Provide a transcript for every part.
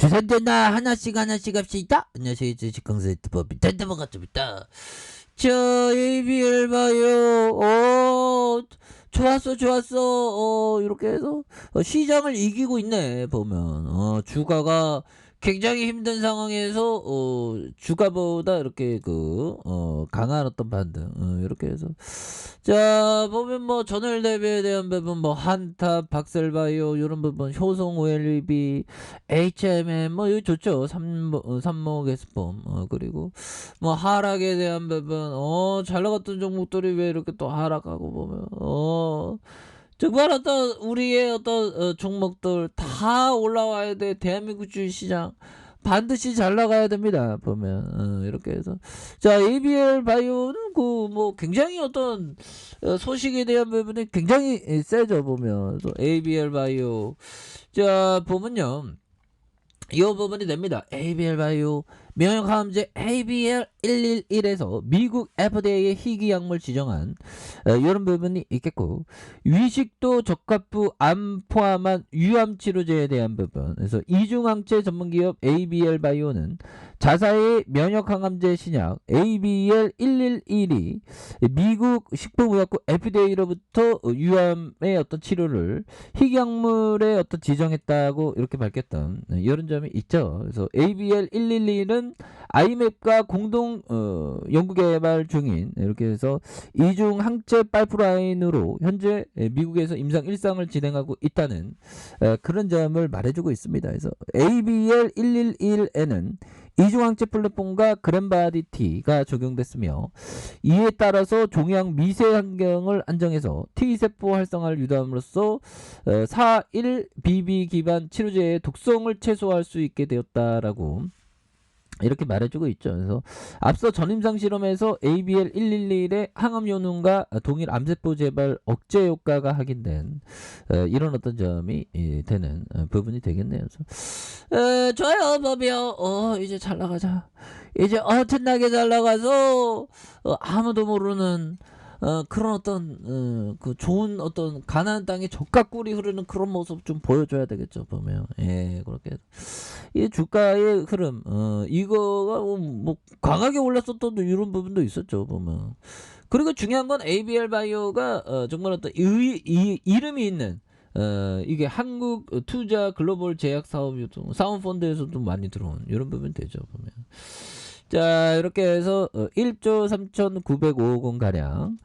주선되나 하나씩 합시다. 안녕하세요. 주식강사유튜버비 단단반갑습니다. 자, ABL 봐요. 좋았어. 이렇게 해서 시장을 이기고 있네. 보면 주가가 굉장히 힘든 상황에서 주가보다 이렇게 강한 어떤 반등 이렇게 해서 자 보면 뭐 전월 대비에 대한 부분 뭐 한타 박셀바이오 이런 부분 효성 OLED HMM 뭐 이거 좋죠. 삼목 에스폼 그리고 뭐 하락에 대한 부분 잘 나갔던 종목들이 왜 이렇게 또 하락하고 보면 정말 어떤 우리의 어떤 종목들 다 올라와야 돼. 대한민국 주식시장 반드시 잘 나가야 됩니다. 보면 이렇게 해서 자 ABL 바이오는 그 뭐 굉장히 어떤 소식에 대한 부분이 굉장히 세죠. 보면 그래서 ABL 바이오 자 보면요. 이 부분이 됩니다. ABL 바이오 면역항암제 ABL111에서 미국 FDA의 희귀약물 지정한 이런 부분이 있겠고 위식도 적합부 암 포함한 유암 치료제에 대한 부분 그래서 이중항체 전문기업 ABL 바이오는 자사의 면역항암제 신약 ABL111이 미국 식품의약국 FDA로부터 유암의 어떤 치료를 희귀약물에 어떤 지정했다고 이렇게 밝혔던 이런 점이 있죠. 그래서 ABL111은 아이맵과 공동 연구개발 중인 이렇게 해서 이중 항체 파이프라인으로 현재 미국에서 임상 1상을 진행하고 있다는 그런 점을 말해주고 있습니다. 그래서 ABL111에는 이중항체 플랫폼과 그랜바디 T가 적용됐으며 이에 따라서 종양 미세 환경을 안정해서 T세포 활성화를 유도함으로써 4.1BB 기반 치료제의 독성을 최소화할 수 있게 되었다라고 이렇게 말해주고 있죠. 그래서 앞서 전임상 실험에서 ABL111의 항암 효능과 동일 암세포 재발 억제 효과가 확인된 이런 어떤 점이 되는 부분이 되겠네요. 그래서 좋아요, 법이요. 이제 잘 나가자. 이제 엄청나게 잘 나가서 아무도 모르는 그런 어떤 그 좋은 어떤 가나안 땅에 젖과 꿀이 흐르는 그런 모습 좀 보여줘야 되겠죠. 보면 그렇게 이 주가의 흐름 이거가 뭐 강하게 올랐었던 이런 부분도 있었죠. 보면 그리고 중요한 건 ABL 바이오가 정말 어떤 이름이 있는 이게 한국 투자 글로벌 제약 사업펀드에서도 많이 들어온 이런 부분 되죠. 보면 자 이렇게 해서 1조 3,905억 원 가량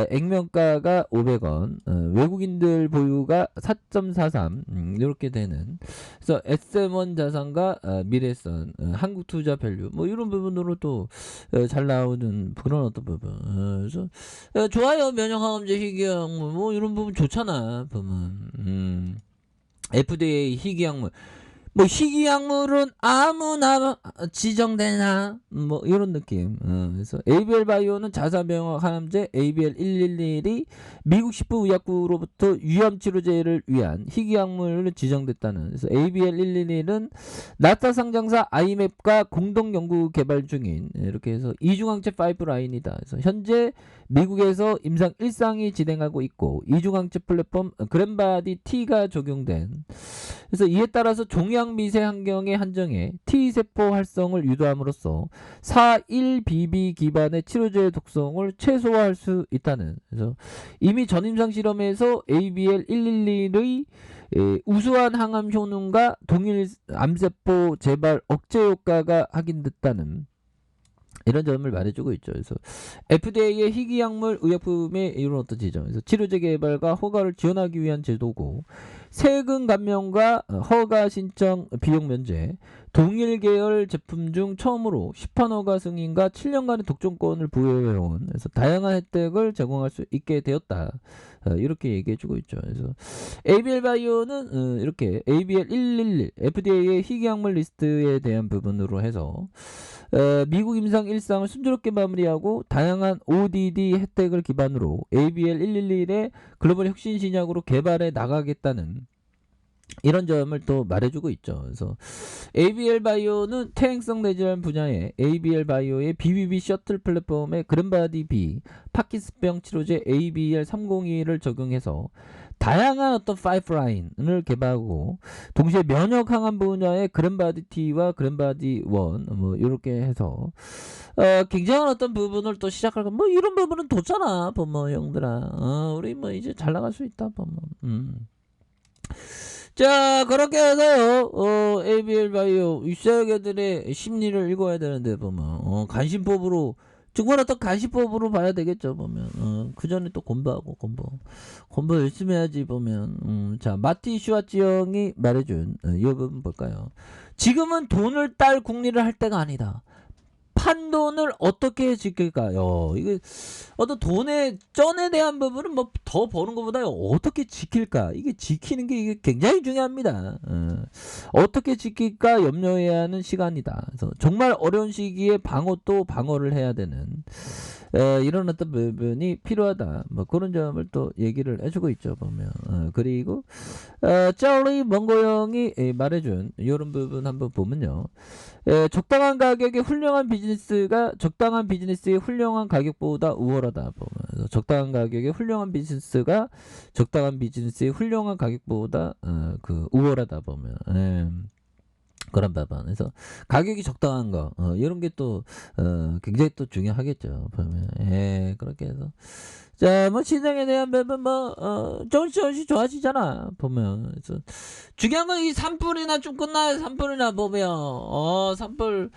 액면가가 500원 외국인들 보유가 4.43 이렇게 되는 그래서 SM1 자산과 미래선 한국투자 밸류 뭐 이런 부분으로 또 잘 나오는 그런 어떤 부분 그래서 좋아요. 면역항암제 희귀약물 뭐 이런 부분 좋잖아. 보면 FDA 희귀약물 뭐 희귀약물은 아무나 지정되나 뭐 이런 느낌 그래서 ABL 바이오는 자사면역항암제 ABL111이 미국 식품의약국으로부터 유암치료제를 위한 희귀약물로 지정됐다는 그래서 ABL111은 나스닥 상장사 아이맵과 공동 연구 개발 중인 이렇게 해서 이중항체 파이프라인이다. 그래서 현재 미국에서 임상 1상이 진행하고 있고 이중항체 플랫폼 그랜바디 T가 적용된 그래서 이에 따라서 종양 미세 환경의 한정에 T세포 활성을 유도함으로써 4.1BB 기반의 치료제의 독성을 최소화할 수 있다는 그래서 이미 전임상 실험에서 ABL111의 우수한 항암 효능과 동일 암세포 재발 억제 효과가 확인됐다는 이런 점을 말해주고 있죠. 그래서 FDA의 희귀약물 의약품의 이런 어떤 지정, 그래서 치료제 개발과 허가를 지원하기 위한 제도고, 세금 감면과 허가 신청 비용 면제, 동일 계열 제품 중 처음으로 시판 허가 승인과 7년간의 독점권을 부여해온, 그래서 다양한 혜택을 제공할 수 있게 되었다. 이렇게 얘기해주고 있죠. 그래서 ABL 바이오는 이렇게 ABL111 FDA의 희귀약물 리스트에 대한 부분으로 해서 미국 임상 1상을 순조롭게 마무리하고 다양한 ODD 혜택을 기반으로 ABL111의 글로벌 혁신 신약으로 개발해 나가겠다는 이런 점을 또 말해주고 있죠. 그래서 ABL 바이오는 퇴행성 뇌질환 분야의 ABL 바이오의 BBB 셔틀 플랫폼의 그랜바디 B 파킨슨병 치료제 ABL302를 적용해서 다양한 어떤 파이프라인을 개발하고 동시에 면역 항암 분야의 그랜바디 T와 그랜바디 1 뭐 이렇게 해서 굉장한 어떤 부분을 또 시작할 거 뭐 이런 부분은 뒀잖아 보면 형들아. 우리 뭐 이제 잘 나갈 수 있다 보면. 자 그렇게 해서요 ABL 바이오 윗사회계들의 심리를 읽어야 되는데 보면 간신법으로 정말 어떤 간신법으로 봐야 되겠죠 보면. 그 전에 또 공부 열심히 해야지 보면. 자 마티 슈와츠 형이 말해준 이 부분 볼까요? 지금은 돈을 딸 국리를 할 때가 아니다. 판돈을 어떻게 지킬까요? 이게 어떤 돈의 쩐에 대한 부분은 뭐 더 버는 것보다 어떻게 지킬까? 이게 지키는 게 이게 굉장히 중요합니다. 어떻게 지킬까 염려해야 하는 시간이다. 그래서 정말 어려운 시기에 방어 또 방어를 해야 되는 이런 어떤 부분이 필요하다. 뭐 그런 점을 또 얘기를 해주고 있죠 보면. 그리고 짤리 멍고 형이 말해준 이런 부분 한번 보면요. 적당한 가격에 훌륭한 비즈니스가 적당한 비즈니스의 훌륭한 가격보다 우월하다 보면. 적당한 가격에 훌륭한 비즈니스가 적당한 비즈니스의 훌륭한 가격보다 그 우월하다 보면. 그런 부분. 그래서 가격이 적당한 거 이런 게 또 굉장히 또 중요하겠죠 보면. 그렇게 해서 자 뭐 시장에 대한 부분 뭐 조금씩 좋아지잖아 보면. 그래서 중요한 건 이 산불이나 좀 끝나야 산불이나 보면 산불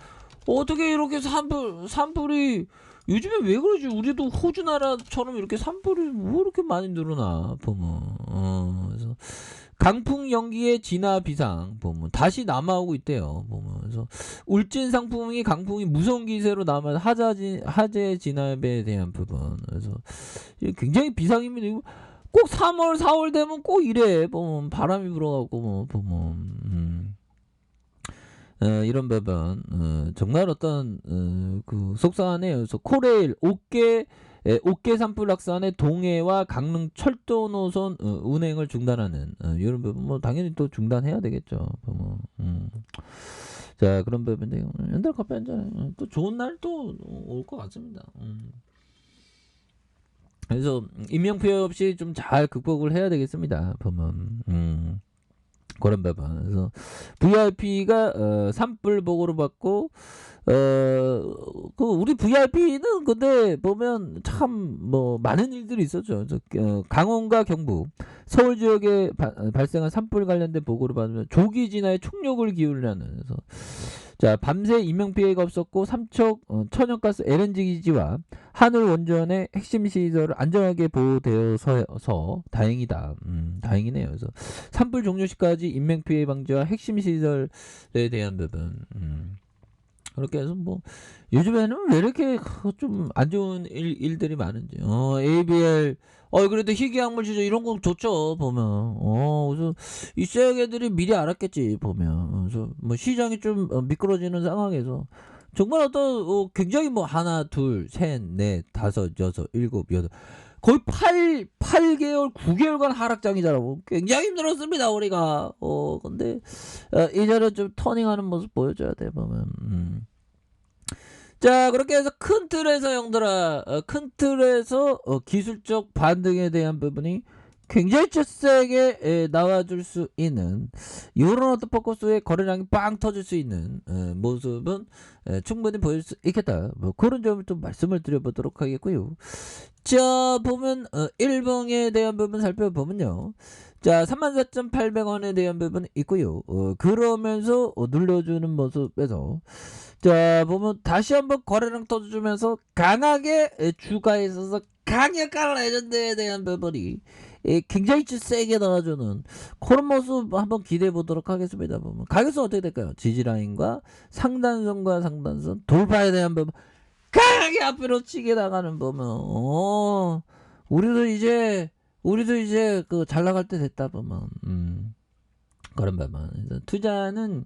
어떻게 이렇게 산불이 요즘에 왜 그러지? 우리도 호주 나라처럼 이렇게 산불이 왜 이렇게 많이 늘어나 보면. 그래서 강풍 연기의 진화 비상 보면 다시 남아오고 있대요 보면. 그래서 울진 상풍이 강풍이 무서운 기세로 남아 화재 진압에 대한 부분. 그래서 이게 굉장히 비상입니다. 이거 꼭 3월 4월 되면 꼭 이래 보면. 바람이 불어갖고 뭐 보면. 이런 부분 정말 어떤 그 속상하네요. 그래서 코레일 옥계 산불 확산의 동해와 강릉 철도 노선 운행을 중단하는 이런 부분 뭐 당연히 또 중단해야 되겠죠. 뭐, 자 그런 부분인데요. 연달 커피 한잔 또 좋은 날 또 올 것 같습니다. 그래서 인명피해 없이 좀 잘 극복을 해야 되겠습니다. 보면. 그런 부분. 그래서 VIP가 산불 보고를 받고 그 우리 VIP는 근데 보면 참 뭐 많은 일들이 있었죠. 그래서 강원과 경북 서울 지역에 발생한 산불 관련된 보고를 받으면 조기 진화에 총력을 기울이라는. 그래서 자 밤새 인명피해가 없었고 삼척 천연가스 LNG 기지와 하늘 원전의 핵심 시설을 안전하게 보호되어서 다행이다. 다행이네요. 그래서 산불 종료 시까지 인명피해 방지와 핵심 시설에 대한 부분. 그렇게 해서 뭐 요즘에는 왜 이렇게 좀 안 좋은 일들이 많은지. ABL 그래도 희귀약물 주죠. 이런 거 좋죠 보면. 그래서 이 쇠약애들이 미리 알았겠지 보면. 그래서 뭐 시장이 좀 미끄러지는 상황에서 정말 어떤 굉장히 뭐 하나 둘 셋 넷 다섯 여섯 일곱 여덟 거의 8개월 9개월간 하락장이잖아. 뭐 굉장히 힘들었습니다 우리가. 근데 이제는 좀 터닝하는 모습 보여줘야 돼 보면. 자 그렇게 해서 큰 틀에서 형들아 큰 틀에서 기술적 반등에 대한 부분이 굉장히 세게 나와줄 수 있는 이런 어떤 포커스의 거래량이 빵 터질 수 있는 모습은 충분히 보일 수 있겠다. 뭐 그런 점을 좀 말씀을 드려보도록 하겠고요. 자 보면 일봉에 대한 부분 살펴보면요. 자 34,800원에 대한 부분이 있고요. 그러면서 눌러주는 모습에서 자 보면 다시 한번 거래량 터져주면서 강하게 주가에 있어서 강력한 레전드에 대한 부분이 굉장히 세게 나와주는 그런 모습 한번 기대해 보도록 하겠습니다. 보면 가격은 어떻게 될까요? 지지라인과 상단선과 상단선 돌파에 대한 부분 강하게 앞으로 치게 나가는 보면 우리도 이제 그 잘 나갈 때 됐다 보면 그런 부분. 투자는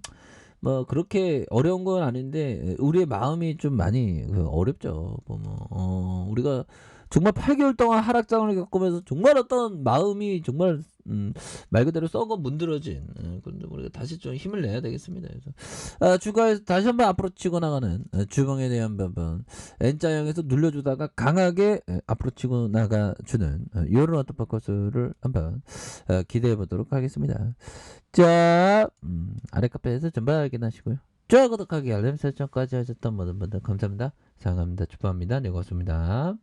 뭐 그렇게 어려운 건 아닌데 우리의 마음이 좀 많이 어렵죠. 보면 우리가 정말 8개월 동안 하락장을 겪으면서 정말 어떤 마음이 정말 말 그대로 썩어 문드러진 그런데 우리가 다시 좀 힘을 내야 되겠습니다. 그래서 주가에서 다시 한번 앞으로 치고 나가는 주봉에 대한 부분 N자형에서 눌려주다가 강하게 앞으로 치고 나가주는 이런 어떤 포커스를 한번 기대해 보도록 하겠습니다. 자, 아래 카페에서 전부 확인하시고요. 좋아요, 구독하기, 알림 설정까지 하셨던 모든 분들 감사합니다. 사랑합니다. 축복합니다. 네, 고맙습니다.